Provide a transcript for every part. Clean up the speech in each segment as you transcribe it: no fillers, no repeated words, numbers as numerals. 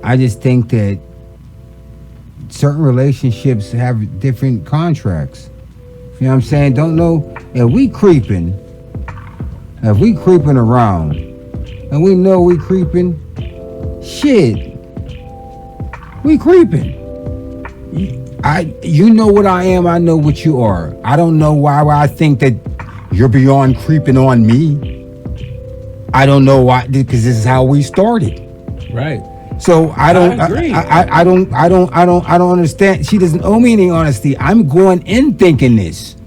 I just think that certain relationships have different contracts. You know what I'm saying? Don't know if we creeping around, and we know we creeping, shit, we creeping. You know what I am, I know what you are. I don't know why I think that you're beyond creeping on me. I don't know why, because this is how we started. Right. So I agree. I don't understand. She doesn't owe me any honesty. I'm going in thinking this.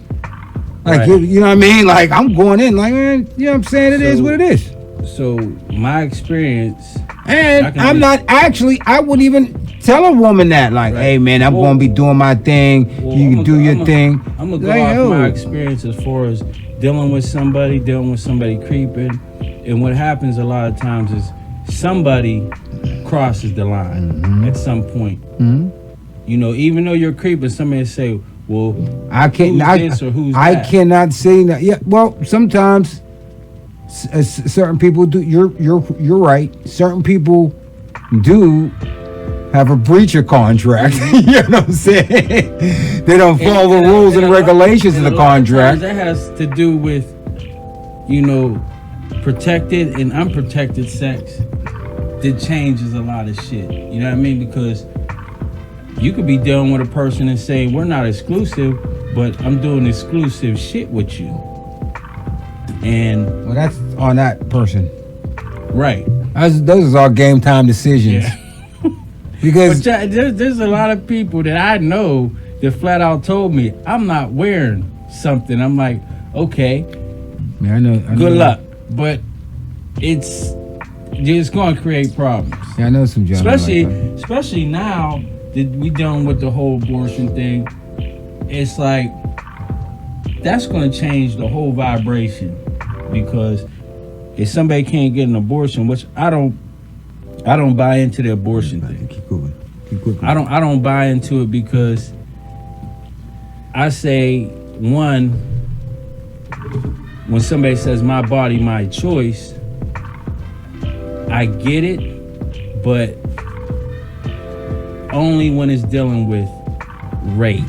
Like, right. you know what I mean? Like, I'm going in like, man, you know what I'm saying? It is what it is. So my experience, and I'm not actually, I wouldn't even tell a woman that, like, right. Hey man, I'm going to be doing my thing. You can do your thing. I'm going to go off my experience as far as dealing with somebody creeping. And what happens a lot of times is somebody crosses the line at some point. Mm-hmm. You know, even though you're creeping, somebody say, well, I cannot say that. Yeah, well, sometimes certain people do. You're right. Certain people do have a breach of contract. You know what I'm saying? They don't follow the rules and regulations of the contract. That has to do with, you know, protected and unprotected sex. That changes a lot of shit. You know what I mean? Because you could be dealing with a person and saying, we're not exclusive, but I'm doing exclusive shit with you. And well, that's on that person. Right. Those are all game time decisions. Yeah. Because there's a lot of people that I know that flat out told me, I'm not wearing something. I'm like, okay. Yeah, I know. Good luck. But it's going to create problems. Yeah, I know some gentlemen. Especially now that we dealing with the whole abortion thing. It's like that's going to change the whole vibration, because if somebody can't get an abortion, which I don't buy into the abortion thing. Keep going. I don't buy into it, because I say, one, when somebody says my body, my choice, I get it, but only when it's dealing with rape.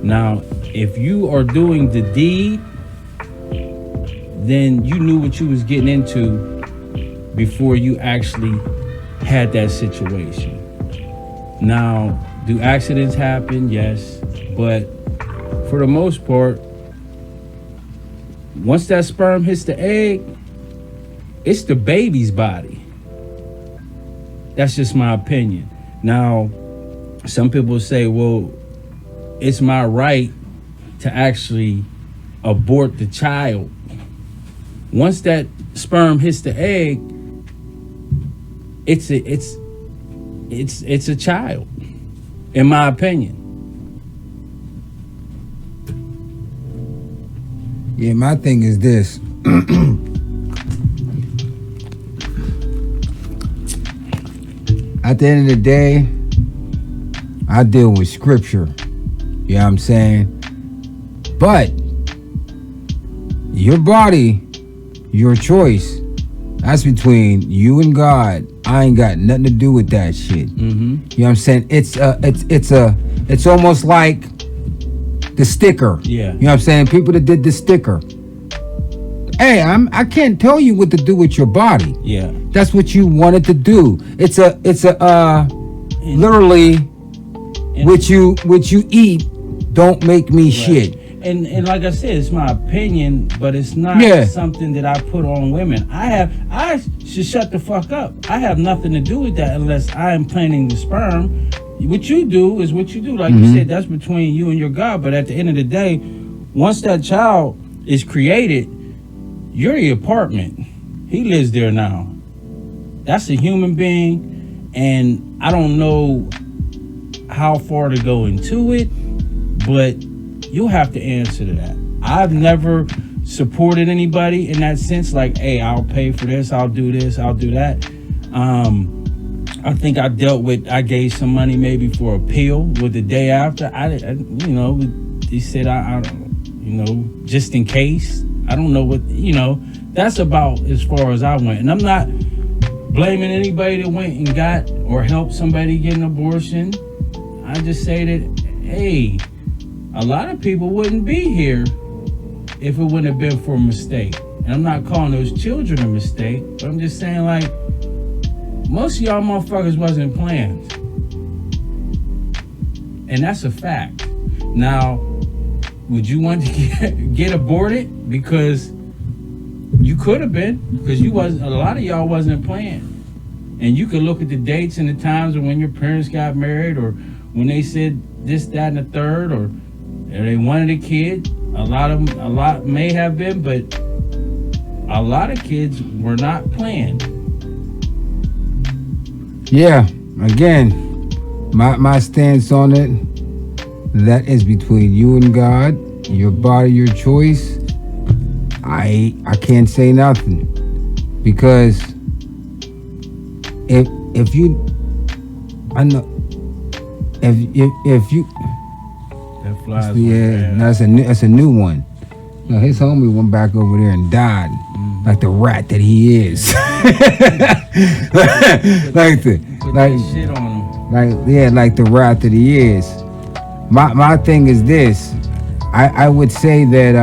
Now, if you are doing the deed, then you knew what you was getting into before you actually had that situation. Now, do accidents happen? Yes, but for the most part, once that sperm hits the egg, it's the baby's body. That's just my opinion. Now, some people say, well, it's my right to actually abort the child. Once that sperm hits the egg, it's a child, in my opinion. Yeah, my thing is this. At the end of the day, I deal with scripture. You know what I'm saying? But your body, your choice, that's between you and God. I ain't got nothing to do with that shit. Mm-hmm. You know what I'm saying? It's almost like the sticker. Yeah. You know what I'm saying? People that did the sticker. Hey, I can't tell you what to do with your body. Yeah. That's what you wanted to do. It's literally what you eat don't make me shit. And like I said, it's my opinion, but it's not something that I put on women. I should shut the fuck up. I have nothing to do with that unless I am planting the sperm. What you do is what you do. Like you said, that's between you and your God. But at the end of the day, once that child is created, you're the apartment. He lives there now. That's a human being, and I don't know how far to go into it, but you'll have to answer to that. I've never supported anybody in that sense, like, hey, I'll pay for this, I'll do this, I'll do that. I think I gave some money maybe for a pill with the day after. They said, I don't, just in case. I don't know what, that's about as far as I went. And I'm not blaming anybody that went and got or helped somebody get an abortion. I just say that, hey, a lot of people wouldn't be here if it wouldn't have been for a mistake. And I'm not calling those children a mistake, but I'm just saying, like, most of y'all motherfuckers wasn't planned. And that's a fact. Now, would you want to get aborted? Because you could have been, because a lot of y'all wasn't planned. And you could look at the dates and the times of when your parents got married, or when they said this, that, and the third, or they wanted a kid. A lot may have been, but a lot of kids were not planned. Yeah, again, my stance on it, that is between you and God, your body, your choice. I can't say nothing, because if you, I know, if you, that flies. Yeah, that's a new one. No, his homie went back over there and died, like the rat that he is. like shit on him. Like the rat that he is. My thing is this. I would say that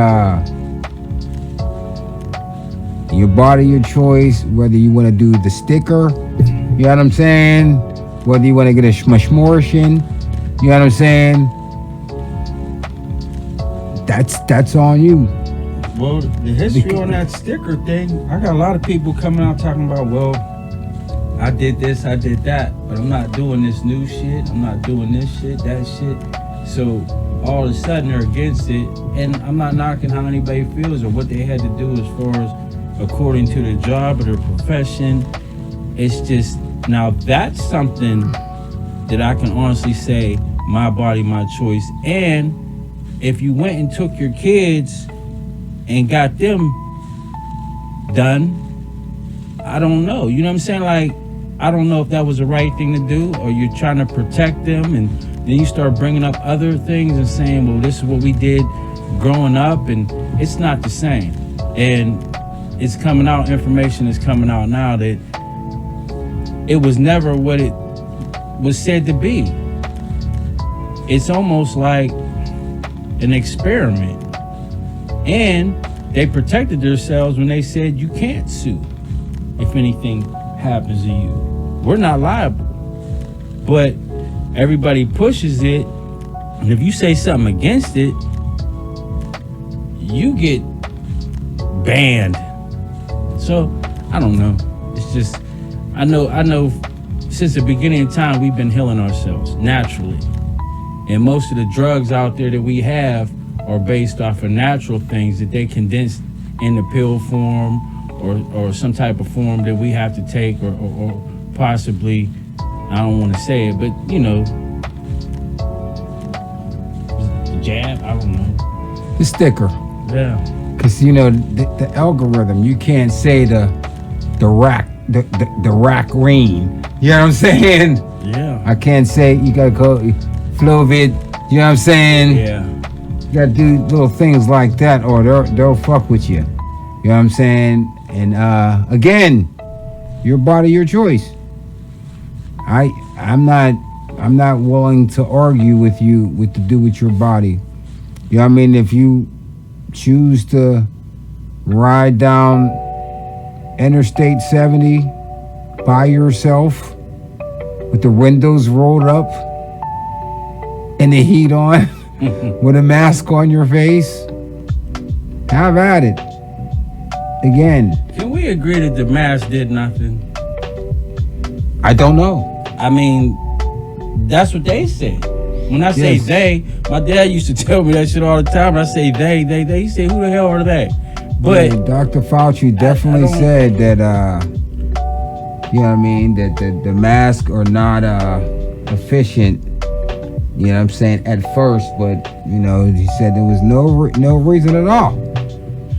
your body, your choice. Whether you want to do the sticker, you know what I'm saying. Whether you want to get a smortion, you know what I'm saying. That's on you. Well, the history on that sticker thing, I got a lot of people coming out talking about, well, I did this, I did that, but I'm not doing this new shit. I'm not doing this shit, that shit. So all of a sudden they're against it, and I'm not knocking how anybody feels or what they had to do as far as according to their job or their profession. It's just, now that's something that I can honestly say, my body, my choice. And if you went and took your kids and got them done, I don't know. You know what I'm saying? Like, I don't know if that was the right thing to do, or you're trying to protect them, and then you start bringing up other things and saying, well, this is what we did growing up, and it's not the same. And it's coming out, information is coming out now that it was never what it was said to be. It's almost like an experiment. And they protected themselves when they said you can't sue if anything happens to you. We're not liable. But everybody pushes it, and if you say something against it, you get banned. So I don't know. It's just, I know since the beginning of time we've been healing ourselves naturally. And most of the drugs out there that we have are based off of natural things that they condense in the pill form, or some type of form that we have to take, or possibly, I don't want to say it, but you know, the jab, I don't know. The sticker. Yeah. Because you know the algorithm, you can't say the rack rain. You know what I'm saying? Yeah. I can't say, you gotta go Flovid. You know what I'm saying? Yeah. You gotta do little things like that, or they'll fuck with you. You know what I'm saying? And again, your body, your choice. I'm not willing to argue with you to do with your body. You know what I mean? If you choose to ride down Interstate 70 by yourself with the windows rolled up and the heat on with a mask on your face, have at it. Again, can we agree that the mask did nothing? I don't know. I mean, that's what they said. When I say they, my dad used to tell me that shit all the time. When I say they, he said, who the hell are they? But yeah, Dr. Fauci definitely said that, you know what I mean, that the masks are not efficient, you know what I'm saying, at first, but, you know, he said there was no reason at all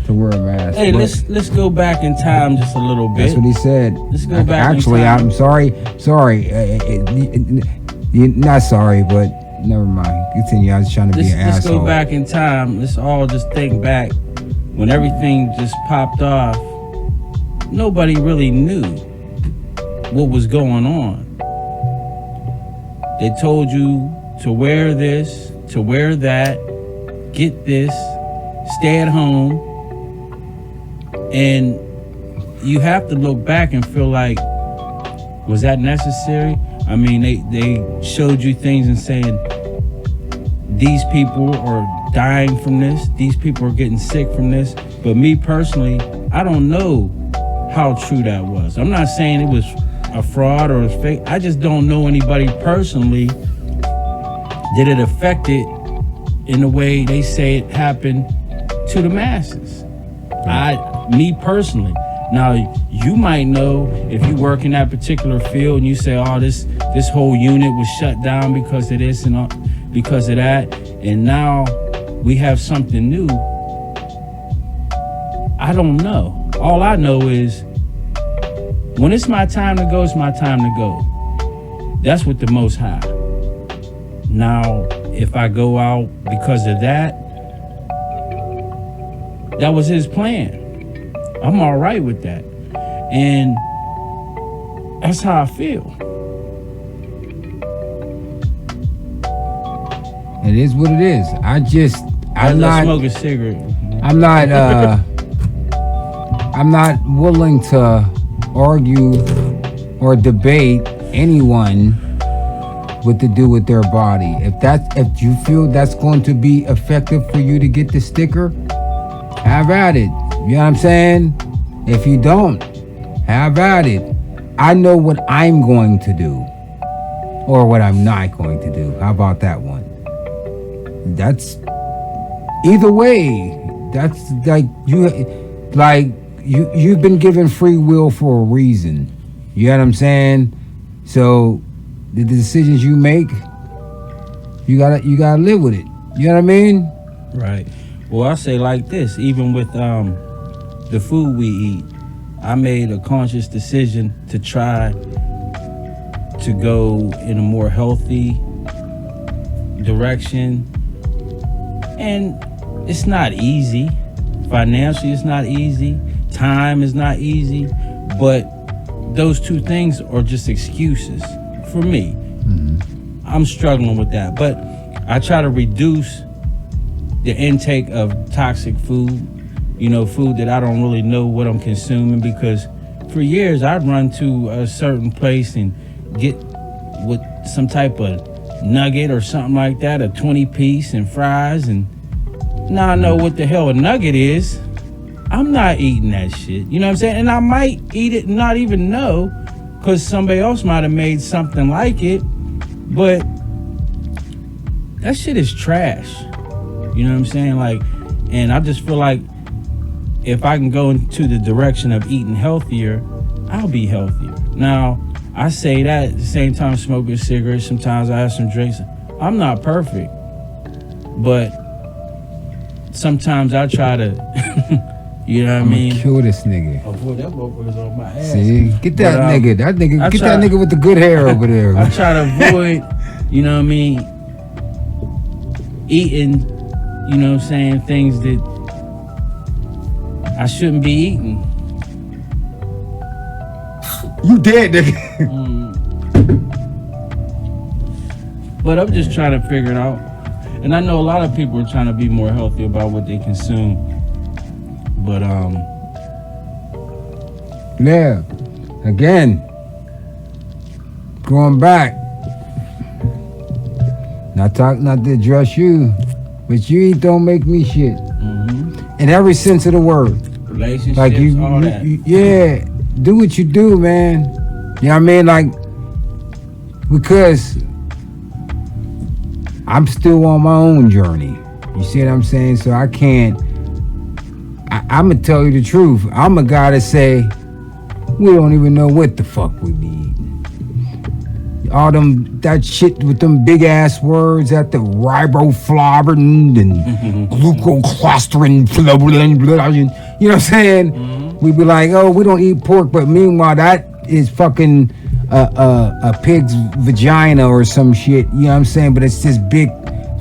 to wear a mask. Hey, let's go back in time just a little bit. That's what he said. Let's go back Actually, in time. I'm sorry. Not sorry, but never mind. Continue. I was trying to be an asshole. Let's go back in time. Let's all just think back when everything just popped off. Nobody really knew. what was going on. They told you to wear this, to wear that, get this, stay at home. And you have to look back and feel like, was that necessary? I mean, they showed you things and saying, these people are dying from this, these people are getting sick from this. But me personally, I don't know how true that was. I'm not saying it was a fraud or a fake. I just don't know anybody personally that it affected in the way they say it happened to the masses. Me personally. Now, you might know if you work in that particular field and you say, oh, this whole unit was shut down because of this and all, because of that, and now we have something new. I don't know. All I know is when it's my time to go, it's my time to go. That's with the Most High. Now, if I go out because of that, that was his plan. I'm all right with that. And that's how I feel. It is what it is. I'm not smoke a cigarette. I'm not willing to argue or debate anyone what to do with their body. If you feel that's going to be effective for you to get the sticker, have at it. You know what I'm saying? If you don't, have at it. I know what I'm going to do or what I'm not going to do. How about that one? That's either way. That's you've been given free will for a reason. You know what I'm saying? So the decisions you make, you gotta live with it. You know what I mean? Right. Well, I say like this, even with the food we eat, I made a conscious decision to try to go in a more healthy direction. And it's not easy. Financially, it's not easy. Time is not easy. But those two things are just excuses for me. Mm-hmm. I'm struggling with that. But I try to reduce the intake of toxic food, food that I don't really know what I'm consuming, because for years I'd run to a certain place and get with some type of nugget or something like that, a 20-piece and fries, and now I know what the hell a nugget is. I'm not eating that shit. You know what I'm saying? And I might eat it and not even know, because somebody else might have made something like it, but that shit is trash. You know what I'm saying? And I just feel like if I can go into the direction of eating healthier, I'll be healthier. Now, I say that at the same time smoking cigarettes. Sometimes I have some drinks. I'm not perfect, but sometimes I try to, you know what I mean? Kill this nigga. Oh boy, that motherfucker's on my ass. See, get that nigga. That nigga with the good hair over there. I try to avoid, you know what I mean, eating, you know what I'm saying, things that I shouldn't be eating. You dead, nigga. But I'm just trying to figure it out. And I know a lot of people are trying to be more healthy about what they consume. But yeah. Again, going back. Not to address you, but you eat don't make me shit. Mm-hmm. In every sense of the word. Relationships, like all that. Yeah, do what you do, man. You know what I mean? Like, because I'm still on my own journey. You see what I'm saying? So I can't. I'm gonna tell you the truth. I'm a guy that say we don't even know what the fuck we be eating. All that shit with them big ass words at the riboflavin and glucoclosterin, you know what I'm saying? Mm-hmm. We be like, oh, we don't eat pork, but meanwhile that is fucking a pig's vagina or some shit. You know what I'm saying? But it's this big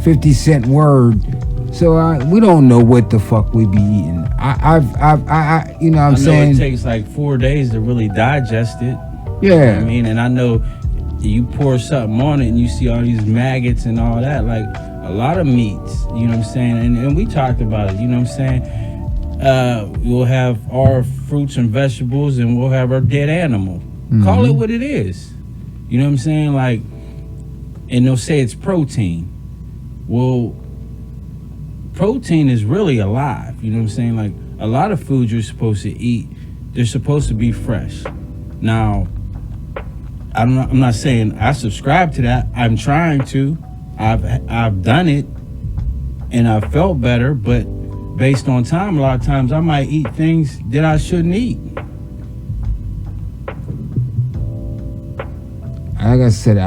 50-cent word. So we don't know what the fuck we be eating. I you know what I'm saying? It takes like 4 days to really digest it. Yeah. You know what I mean? And I know you pour something on it and you see all these maggots and all that. Like a lot of meats, you know what I'm saying? And we talked about it, you know what I'm saying? We'll have our fruits and vegetables and we'll have our dead animal. Mm-hmm. Call it what it is. You know what I'm saying? Like, and they'll say it's protein. Well, protein is really alive. You know what I'm saying? Like a lot of foods you're supposed to eat, they're supposed to be fresh. Now, I'm not saying I subscribe to that. I'm trying to. I've done it, and I've felt better. But based on time, a lot of times I might eat things that I shouldn't eat. Like I said,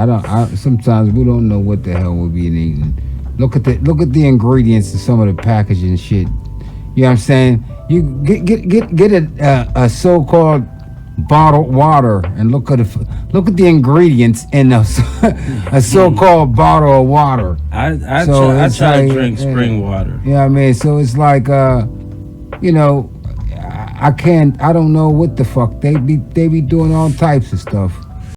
sometimes we don't know what the hell we're being eating. Look at the ingredients and some of the packaging shit. You know what I'm saying? You get a so-called bottled water and look at the ingredients in a so-called bottle of water. I try to drink spring water. Yeah, you know what I mean, so it's like you know, I don't know what the fuck they be doing all types of stuff.